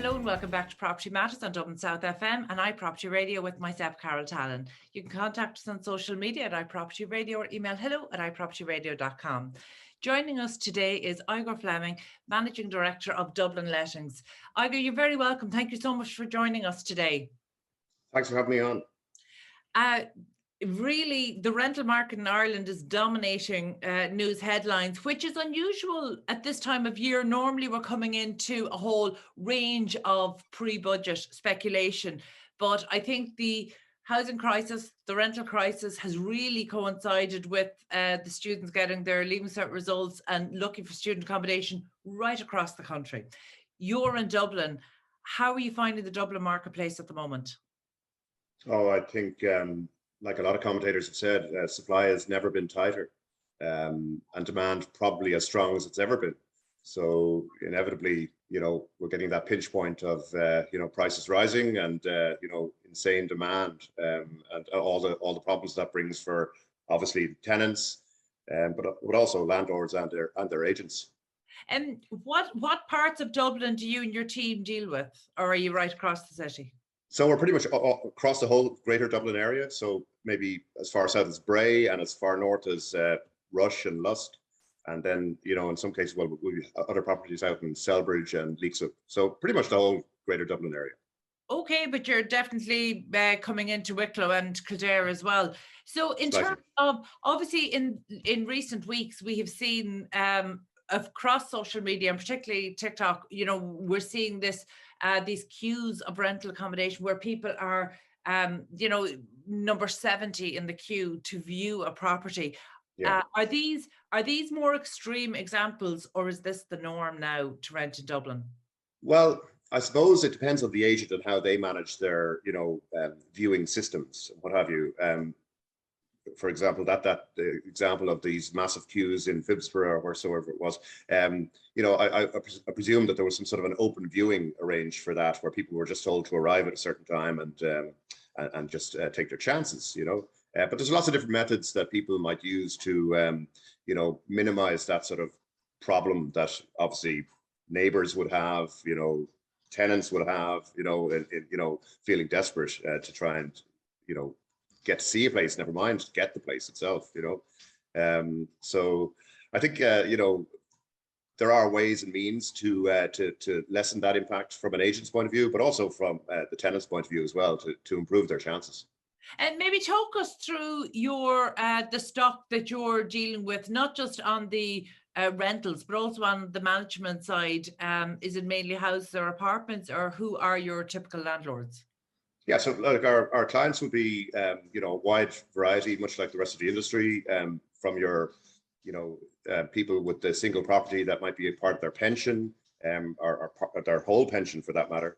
Hello and welcome back to Property Matters on Dublin South FM and iProperty Radio with myself, Carol Tallon. You can contact us on social media at iProperty Radio or email hello@ipropertyradio.com. Joining us today is Igor Fleming, Managing Director of Dublin Lettings. Igor, you're very welcome. Thank you so much for joining us today. Thanks for having me on. Really, the rental market in Ireland is dominating news headlines, which is unusual at this time of year. Normally, we're coming into a whole range of pre-budget speculation, but I think the housing crisis, the rental crisis, has really coincided with the students getting their Leaving Cert results and looking for student accommodation right across the country. You're in Dublin. How are you finding the Dublin marketplace at the moment? Oh, I think like a lot of commentators have said, supply has never been tighter, and demand probably as strong as it's ever been. So inevitably, we're getting that pinch point of prices rising and insane demand, and all the problems that brings for obviously tenants, but also landlords and their agents. And what parts of Dublin do you and your team deal with, or are you right across the city? So we're pretty much across the whole greater Dublin area. So maybe as far south as Bray and as far north as Rush and Lust. And then, in some cases, we'll have other properties out in Selbridge and Leaksup. So pretty much the whole greater Dublin area. Okay, but you're definitely coming into Wicklow and Kildare as well. So in terms of, obviously in recent weeks, we have seen across social media and particularly TikTok, we're seeing these queues of rental accommodation where people are, number 70 in the queue to view a property. Yeah. Are these more extreme examples, or is this the norm now to rent in Dublin? Well, I suppose it depends on the agent and how they manage their, viewing systems, what have you. For example, that example of these massive queues in Phibsborough or wheresoever it was, I presume that there was some sort of an open viewing arranged for that, where people were just told to arrive at a certain time and just take their chances, But there's lots of different methods that people might use to, minimize that sort of problem that obviously neighbors would have, tenants would have, feeling desperate to try and, get to see a place, never mind get the place itself, So I think, there are ways and means to lessen that impact from an agent's point of view, but also from the tenant's point of view as well, to improve their chances. And maybe talk us through your the stock that you're dealing with, not just on the rentals, but also on the management side. Is it mainly houses or apartments, or who are your typical landlords? Yeah, so like our clients would be, a wide variety, much like the rest of the industry, from your, people with the single property that might be a part of their pension, or their whole pension for that matter,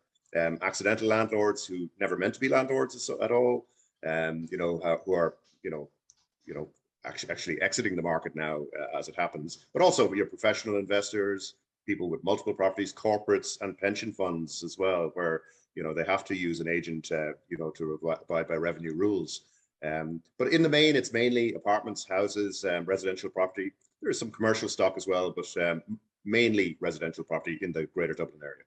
accidental landlords who never meant to be landlords at all, who are, actually exiting the market now as it happens, but also your professional investors, people with multiple properties, corporates and pension funds as well, where they have to use an agent, to abide by revenue rules. But in the main, it's mainly apartments, houses, residential property. There is some commercial stock as well, but mainly residential property in the greater Dublin area.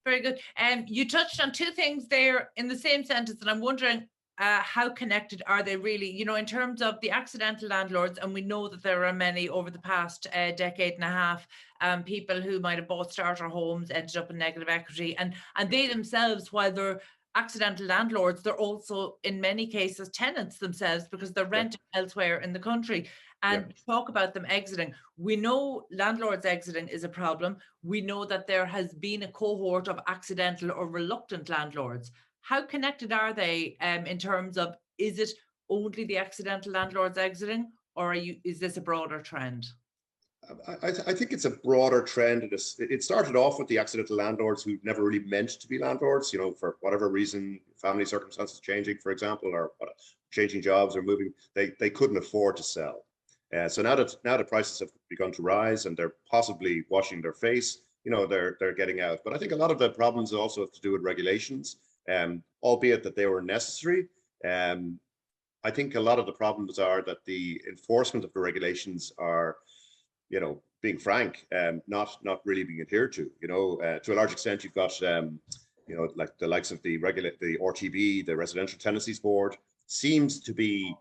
Very good. And you touched on two things there in the same sentence, and I'm wondering how connected are they really, in terms of the accidental landlords, and we know that there are many over the past decade and a half, people who might have bought starter homes, ended up in negative equity, and they themselves, while they're accidental landlords, they're also in many cases tenants themselves, because they're renting elsewhere in the country. And talk about them exiting. We know landlords exiting is a problem. We know that there has been a cohort of accidental or reluctant landlords. How connected are they in terms of, is it only the accidental landlords exiting, or is this a broader trend? I think it's a broader trend. It started off with the accidental landlords who never really meant to be landlords, for whatever reason, family circumstances changing, for example, or changing jobs or moving, they couldn't afford to sell. So now the prices have begun to rise and they're possibly washing their face, they're getting out. But I think a lot of the problems also have to do with regulations, albeit that they were necessary. I think a lot of the problems are that the enforcement of the regulations are being frank, not really being adhered to. To a large extent, you've got like the likes of the RTB, the Residential Tenancies Board, seems to be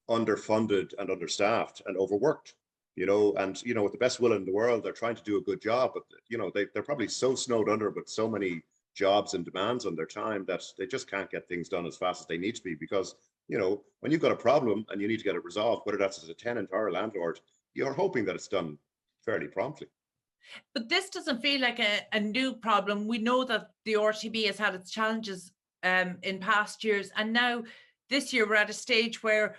underfunded and understaffed and overworked. And with the best will in the world, they're trying to do a good job, but they're probably so snowed under with so many jobs and demands on their time that they just can't get things done as fast as they need to be, because when you've got a problem and you need to get it resolved, whether that's as a tenant or a landlord, you're hoping that it's done fairly promptly. But this doesn't feel like a new problem. We know that the RTB has had its challenges in past years, and now this year we're at a stage where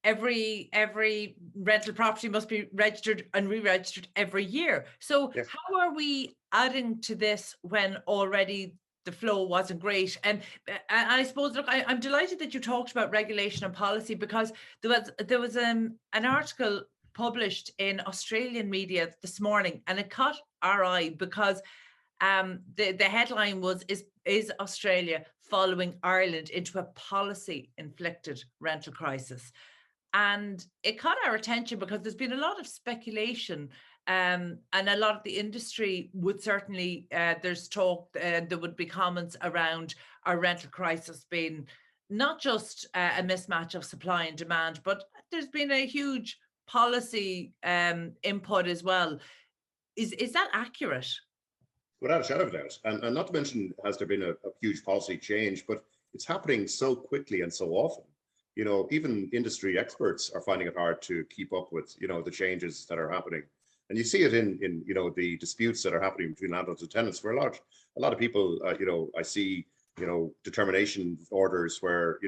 every rental property must be registered and re-registered every year. So Yes. how are we adding to this when already the flow wasn't great? And I suppose, look, I'm delighted that you talked about regulation and policy, because there was an article published in Australian media this morning, and it caught our eye because the headline was, is Australia following Ireland into a policy inflicted rental crisis? And it caught our attention because there's been a lot of speculation, and a lot of the industry would certainly, there's talk, there would be comments around our rental crisis being not just a mismatch of supply and demand, but there's been a huge policy input as well. Is that accurate? Without a shadow of a doubt. And not to mention, has there been a huge policy change, but it's happening so quickly and so often. Even industry experts are finding it hard to keep up with, the changes that are happening. And you see it in the disputes that are happening between landlords and tenants. For a lot of people, I see, determination orders where,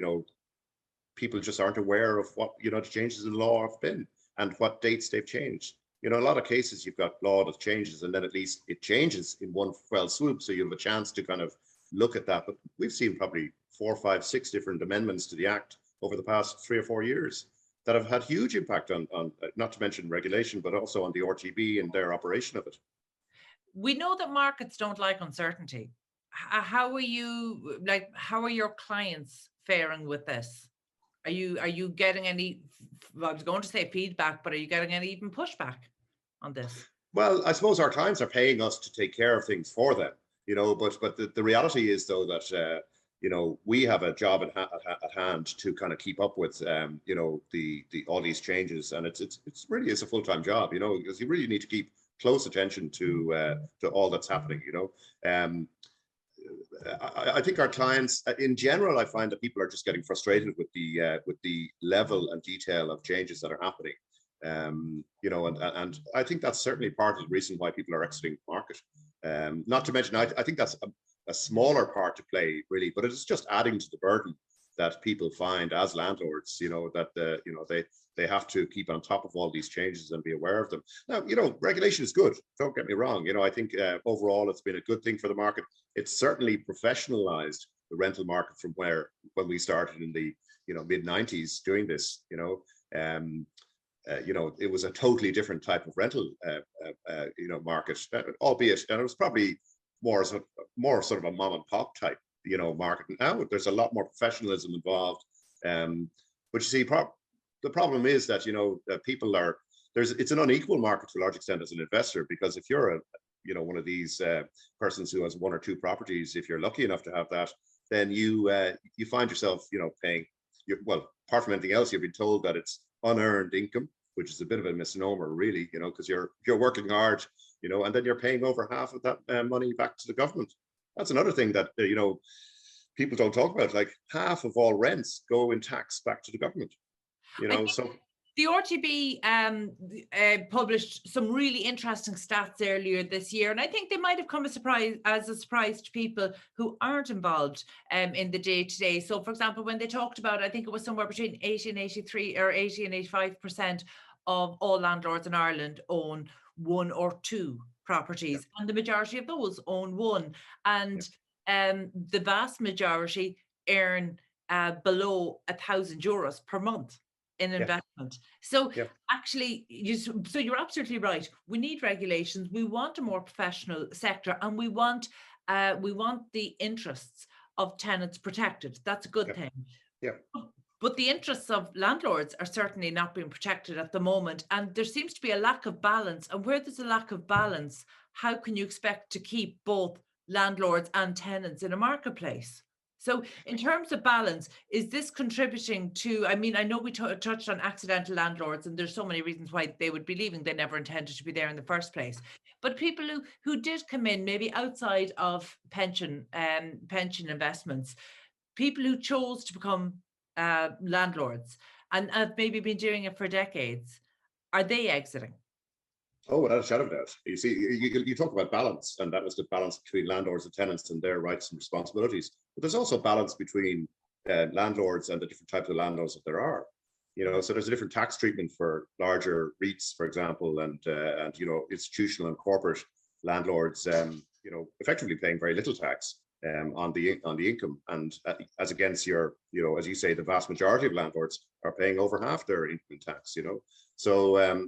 people just aren't aware of what, the changes in law have been and what dates they've changed. A lot of cases you've got law that changes, and then at least it changes in one fell swoop. So you have a chance to kind of look at that. But we've seen probably 4, 5, 6 different amendments to the Act over the past 3 or 4 years that have had huge impact on not to mention regulation, but also on the RTB and their operation of it. We know that markets don't like uncertainty. How are your clients faring with this? Are you getting any, well, I was going to say feedback, but are you getting any even pushback on this? Well, I suppose our clients are paying us to take care of things for them, but the reality is, though, that we have a job at hand to kind of keep up with the all these changes, and it's really is a full-time job, because you really need to keep close attention to all that's happening. I think our clients, in general, I find that people are just getting frustrated with the level and detail of changes that are happening. And I think that's certainly part of the reason why people are exiting the market. Not to mention, I think that's a smaller part to play, really, but it's just adding to the burden that people find as landlords, that they have to keep on top of all these changes and be aware of them. Now, regulation is good. Don't get me wrong. I think overall it's been a good thing for the market. It's certainly professionalized the rental market from when we started in the mid 90s doing this. It was a totally different type of rental market, albeit, and it was probably more sort of a mom and pop type market. Now there's a lot more professionalism involved. But you see, the problem is that people it's an unequal market to a large extent as an investor, because if you're one of these persons who has 1 or 2 properties, if you're lucky enough to have that, then you find yourself paying, well, apart from anything else, you've been told that it's unearned income, which is a bit of a misnomer, really, because you're working hard, and then you're paying over half of that money back to the government. That's another thing that people don't talk about. Like, half of all rents go in tax back to the government. So the RTB published some really interesting stats earlier this year, and I think they might have come as a surprise to people who aren't involved in the day-to-day. So, for example, when they talked about, I think it was somewhere between 80 and 83 or 80 and 85% of all landlords in Ireland own 1 or 2 properties, and the majority of those own 1, and the vast majority earn below €1,000 per month in investment. So actually, you're absolutely right. We need regulations. We want a more professional sector, and we want the interests of tenants protected. That's a good thing. Yeah. But the interests of landlords are certainly not being protected at the moment. And there seems to be a lack of balance. And where there's a lack of balance, how can you expect to keep both landlords and tenants in a marketplace? So in terms of balance, is this contributing to, I mean, I know we touched on accidental landlords, and there's so many reasons why they would be leaving. They never intended to be there in the first place. But people who did come in maybe outside of pension investments, people who chose to become landlords and have maybe been doing it for decades, are they exiting? Oh, without a shadow of a doubt. You see, you talk about balance, and that is the balance between landlords and tenants and their rights and responsibilities. But there's also balance between landlords and the different types of landlords that there are. So there's a different tax treatment for larger REITs, for example, and institutional and corporate landlords, effectively paying very little tax on the income, and as against as you say, the vast majority of landlords are paying over half their income tax. So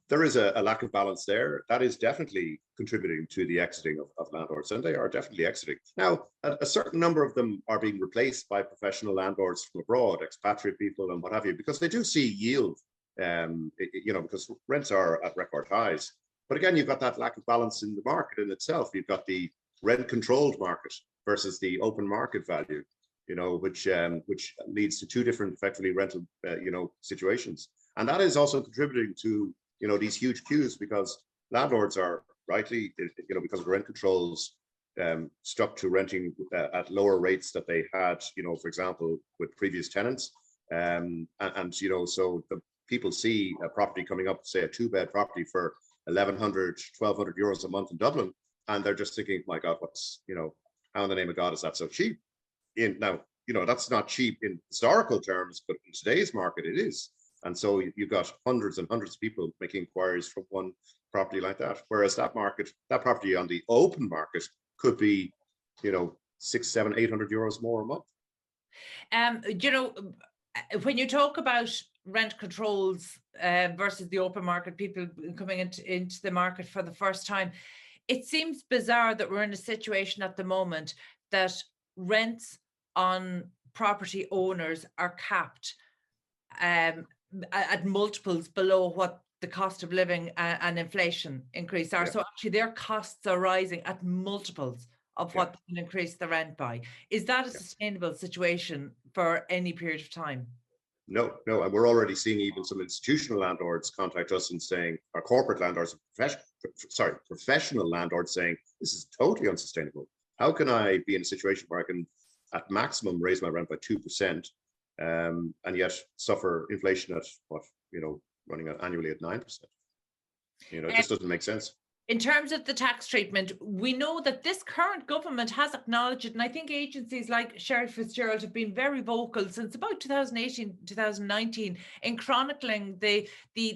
there is a lack of balance there. That is definitely contributing to the exiting of landlords, and they are definitely exiting. Now, a certain number of them are being replaced by professional landlords from abroad, expatriate people and what have you, because they do see yield, because rents are at record highs. But again, you've got that lack of balance in the market in itself. You've got the rent-controlled market versus the open market value, which leads to two different effectively rental, situations. And that is also contributing to these huge queues, because landlords are rightly, because of rent controls, stuck to renting at lower rates that they had, for example, with previous tenants. So the people see a property coming up, say a 2-bed property for 1,100, 1,200 euros a month in Dublin, and they're just thinking, my God, how in the name of God is that so cheap? Now, that's not cheap in historical terms, but in today's market, it is. And so you've got hundreds and hundreds of people making inquiries from one property like that. Whereas that property on the open market could be, 600, 700, 800 euros more a month. When you talk about rent controls versus the open market, people coming into the market for the first time, it seems bizarre that we're in a situation at the moment that rents on property owners are capped at multiples below what the cost of living and inflation increase are. Yeah. So actually their costs are rising at multiples of what they can increase the rent by. Is that a sustainable situation for any period of time? No, and we're already seeing even some institutional landlords contact us and saying, our corporate landlords, professional landlords saying, this is totally unsustainable. How can I be in a situation where I can at maximum raise my rent by 2%? And yet suffer inflation at running annually at 9%. It just doesn't make sense. In terms of the tax treatment, we know that this current government has acknowledged it, and I think agencies like Sherry Fitzgerald have been very vocal since about 2018, 2019 in chronicling the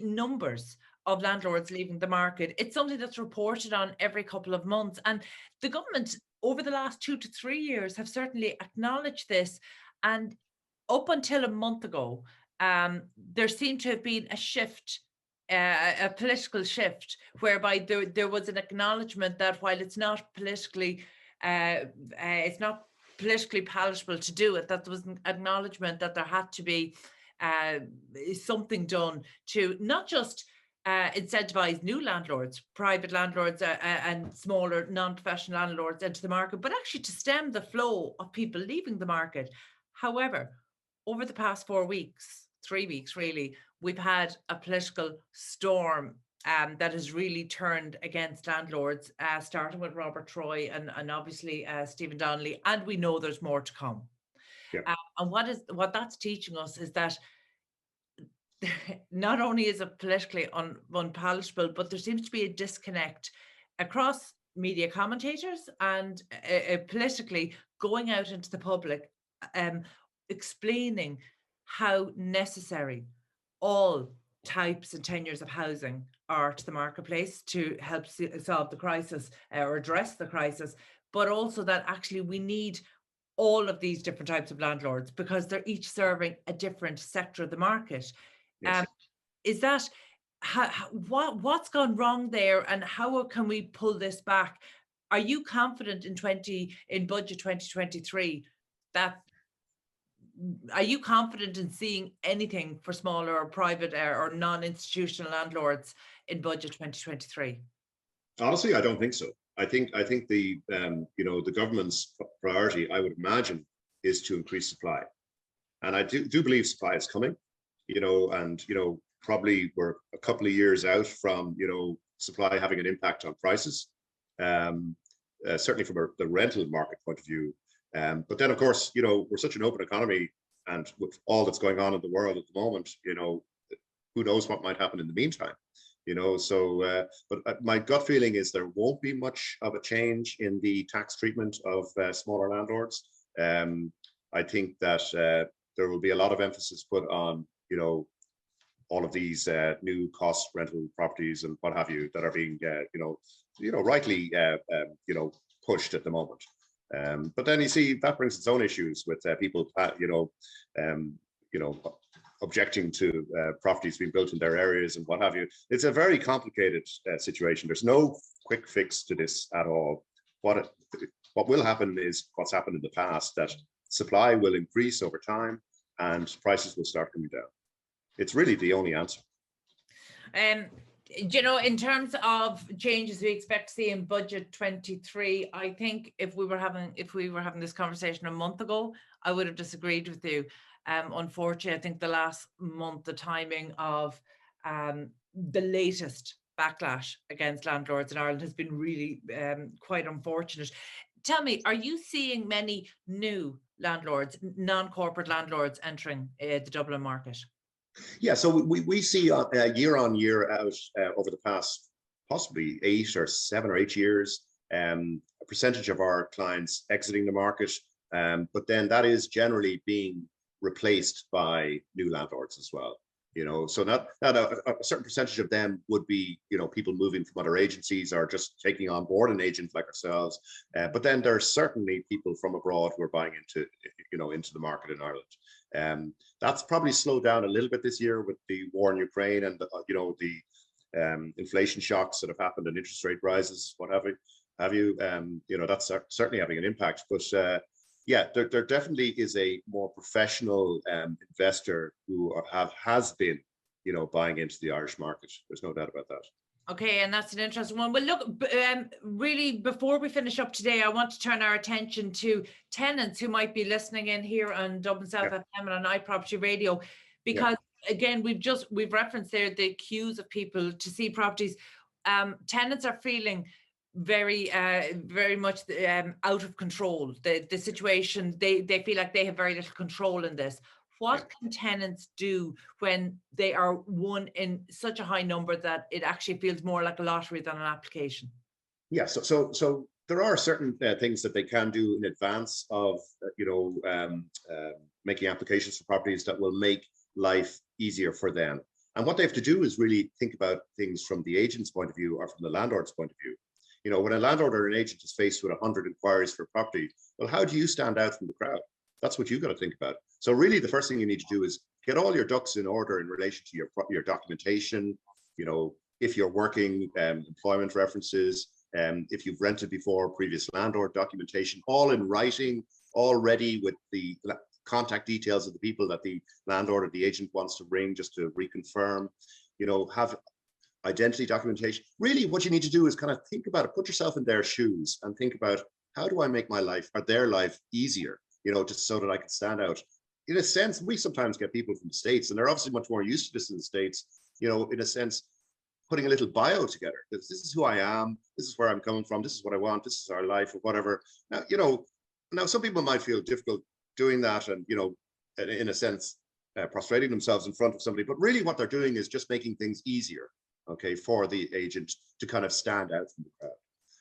numbers of landlords leaving the market. It's something that's reported on every couple of months, and the government over the last 2 to 3 years have certainly acknowledged this. And up until a month ago, there seemed to have been a shift, a political shift, whereby there was an acknowledgement that while it's not politically palatable to do it, that there was an acknowledgement that there had to be something done to not just incentivize new landlords, private landlords and smaller non-professional landlords into the market, but actually to stem the flow of people leaving the market. However, over the past 4 weeks, 3 weeks really, we've had a political storm that has really turned against landlords, starting with Robert Troy and obviously Stephen Donnelly, and we know there's more to come. Yeah. And what that's teaching us is that not only is it politically unpalatable, but there seems to be a disconnect across media commentators and politically going out into the public, explaining how necessary all types and tenures of housing are to the marketplace to help solve the crisis or address the crisis, but also that actually we need all of these different types of landlords because they're each serving a different sector of the market. Yes. Is that what's gone wrong there, and how can we pull this back? Are you confident in budget 2023 that are you confident in seeing anything for smaller or private or non-institutional landlords in budget 2023? Honestly, I don't think so. I think the the government's priority, I would imagine, is to increase supply, and I do believe supply is coming. And probably we're a couple of years out from supply having an impact on prices. Certainly from the rental market point of view. But then, of course, we're such an open economy, and with all that's going on in the world at the moment, who knows what might happen in the meantime. So but my gut feeling is there won't be much of a change in the tax treatment of smaller landlords. I think that there will be a lot of emphasis put on all of these new cost rental properties and what have you that are being rightly pushed at the moment. But then you see that brings its own issues with people objecting to properties being built in their areas and what have you. It's a very complicated situation. There's no quick fix to this at all. What will happen is what's happened in the past, that supply will increase over time and prices will start coming down. It's really the only answer. In terms of changes we expect to see in budget 23, I think if we were having this conversation a month ago, I would have disagreed with you. Unfortunately, I think the last month, the timing of the latest backlash against landlords in Ireland has been really quite unfortunate. Tell me, are you seeing many new landlords, non-corporate landlords entering the Dublin market? Yeah, so we see year on year out over the past possibly 7 or 8 years, a percentage of our clients exiting the market, but then that is generally being replaced by new landlords as well. So not a certain percentage of them would be people moving from other agencies or just taking on board an agent like ourselves, but then there are certainly people from abroad who are buying into the market in Ireland. That's probably slowed down a little bit this year with the war in Ukraine and the inflation shocks that have happened and interest rate rises, what have you. That's certainly having an impact. But yeah, there definitely is a more professional investor who has been buying into the Irish market. There's no doubt about that. Okay, and that's an interesting one. Well, look, really, before we finish up today, I want to turn our attention to tenants who might be listening in here on Dublin South FM and on iProperty Radio, because again, we've referenced there the queues of people to see properties. Tenants are feeling very much out of control. The situation, they feel like they have very little control in this. What can tenants do when they are one in such a high number that it actually feels more like a lottery than an application? Yeah, so there are certain things that they can do in advance of making applications for properties that will make life easier for them. And what they have to do is really think about things from the agent's point of view or from the landlord's point of view. When a landlord or an agent is faced with 100 inquiries for property, well, how do you stand out from the crowd? That's what you've got to think about. So really, the first thing you need to do is get all your ducks in order in relation to your documentation. If you're working, employment references, if you've rented before, previous landlord documentation, all in writing, all ready with the contact details of the people that the landlord or the agent wants to ring just to reconfirm. Have identity documentation. Really, what you need to do is kind of think about it, put yourself in their shoes and think about, how do I make my life or their life easier, just so that I can stand out. In a sense, we sometimes get people from the States, and they're obviously much more used to this in the States, in a sense, putting a little bio together. This is who I am, this is where I'm coming from, this is what I want, this is our life, or whatever. Now some people might feel difficult doing that and, in a sense, prostrating themselves in front of somebody, but really what they're doing is just making things easier, okay, for the agent to kind of stand out from the crowd.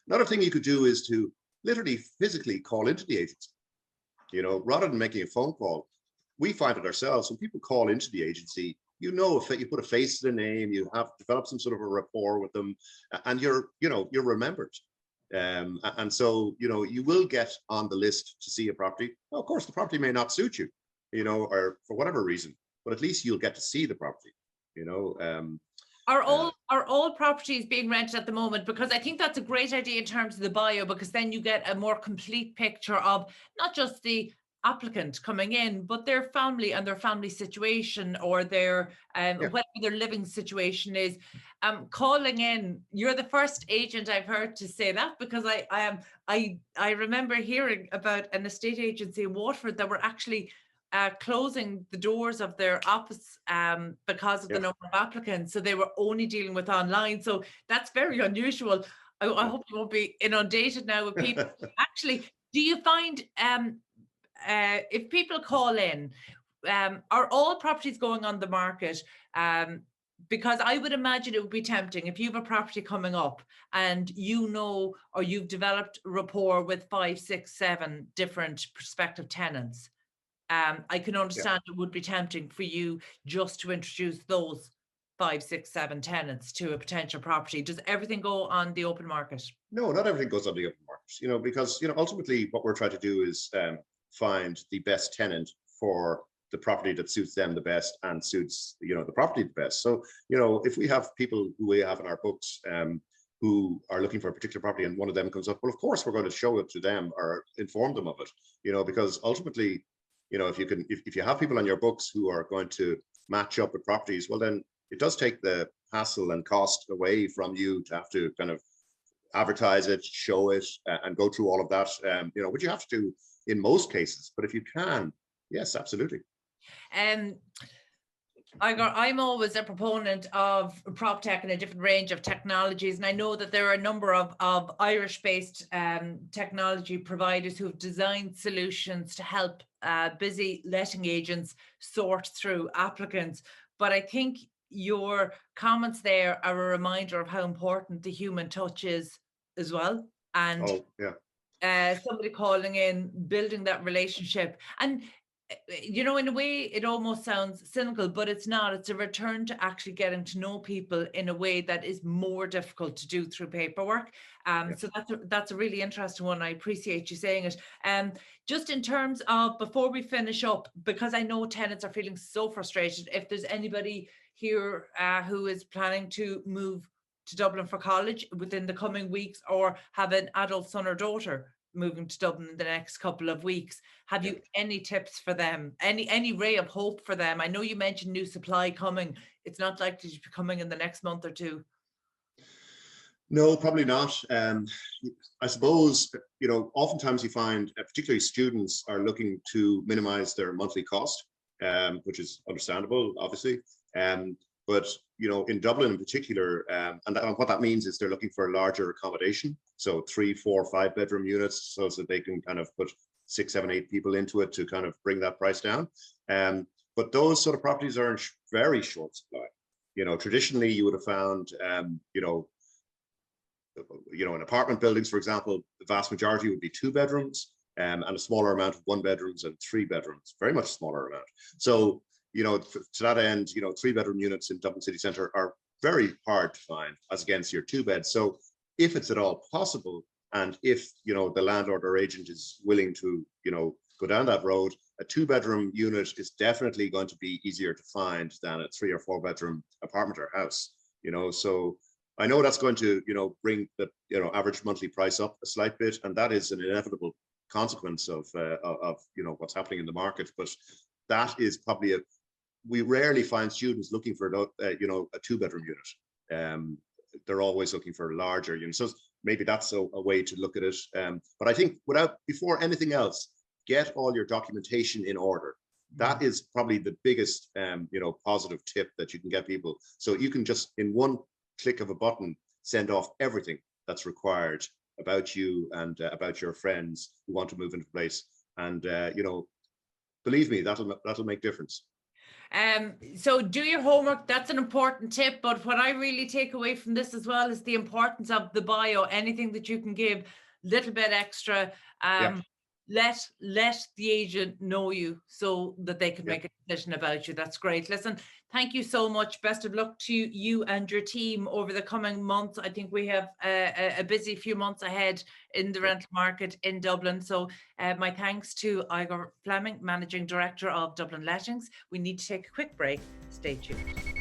Another thing you could do is to literally physically call into the agency, rather than making a phone call. We find it ourselves, when people call into the agency, if you put a face to the name, you have developed some sort of a rapport with them, and you're remembered. And so, you will get on the list to see a property. Well, of course, the property may not suit you, or for whatever reason, but at least you'll get to see the property, Are all properties being rented at the moment? Because I think that's a great idea in terms of the bio, because then you get a more complete picture of not just the applicant coming in, but their family and their family situation, or their whatever their living situation is, calling in. You're the first agent I've heard to say that, because I remember hearing about an estate agency in Waterford that were actually closing the doors of their office because of the number of applicants. So they were only dealing with online. So that's very unusual. I hope you won't be inundated now with people. Actually, do you find if people call in, are all properties going on the market? Because I would imagine it would be tempting if you have a property coming up and or you've developed rapport with 5, 6, 7 different prospective tenants. I can understand it would be tempting for you just to introduce those 5, 6, 7 tenants to a potential property. Does everything go on the open market? No, not everything goes on the open market, because, ultimately what we're trying to do is find the best tenant for the property that suits them the best and suits, the property the best. So, if we have people who we have in our books who are looking for a particular property and one of them comes up, well, of course, we're going to show it to them or inform them of it, because ultimately, if you have people on your books who are going to match up with properties, well, then it does take the hassle and cost away from you to have to kind of advertise it, show it, and go through all of that, which you have to do in most cases. But if you can, yes, absolutely. I'm always a proponent of prop tech and a different range of technologies, and I know that there are a number of Irish-based technology providers who've designed solutions to help busy letting agents sort through applicants. But I think your comments there are a reminder of how important the human touch is as well. And somebody calling in, building that relationship. And in a way, it almost sounds cynical, but it's not. It's a return to actually getting to know people in a way that is more difficult to do through paperwork. So that's a really interesting one. I appreciate you saying it. Just in terms of, before we finish up, because I know tenants are feeling so frustrated, if there's anybody here who is planning to move to Dublin for college within the coming weeks, or have an adult son or daughter moving to Dublin in the next couple of weeks, have you any tips for them? Any ray of hope for them? I know you mentioned new supply coming. It's not likely to be coming in the next month or two. No, probably not. I suppose, oftentimes you find, particularly students, are looking to minimize their monthly cost, which is understandable, obviously. But, in Dublin in particular, and what that means is they're looking for a larger accommodation. So 3, 4, 5 bedroom units, so that they can kind of put 6, 7, 8 people into it to kind of bring that price down. But those sort of properties are in very short supply. Traditionally you would have found, in apartment buildings, for example, the vast majority would be 2 bedrooms, and a smaller amount of 1 bedrooms and 3 bedrooms, very much smaller amount. So, to that end, 3 bedroom units in Dublin city centre are very hard to find as against your 2 beds. So if it's at all possible, and if, the landlord or agent is willing to, go down that road, a 2 bedroom unit is definitely going to be easier to find than a 3 or 4 bedroom apartment or house, so I know that's going to, bring the, average monthly price up a slight bit, and that is an inevitable consequence of what's happening in the market. But that is probably we rarely find students looking for a 2 bedroom unit. They're always looking for larger units. So maybe that's a way to look at it. But I think before anything else, get all your documentation in order. That is probably the biggest, positive tip that you can get people. So you can just, in one click of a button, send off everything that's required about you and about your friends who want to move into place. And, believe me, that'll make difference. So do your homework. That's an important tip. But what I really take away from this as well is the importance of the bio. Anything that you can give, little bit extra. Let the agent know you so that they can make a decision about you. That's great. Listen, thank you so much. Best of luck to you and your team over the coming months. I think we have a busy few months ahead in the rental market in Dublin. So my thanks to Igor Fleming, Managing Director of Dublin Lettings. We need to take a quick break. Stay tuned.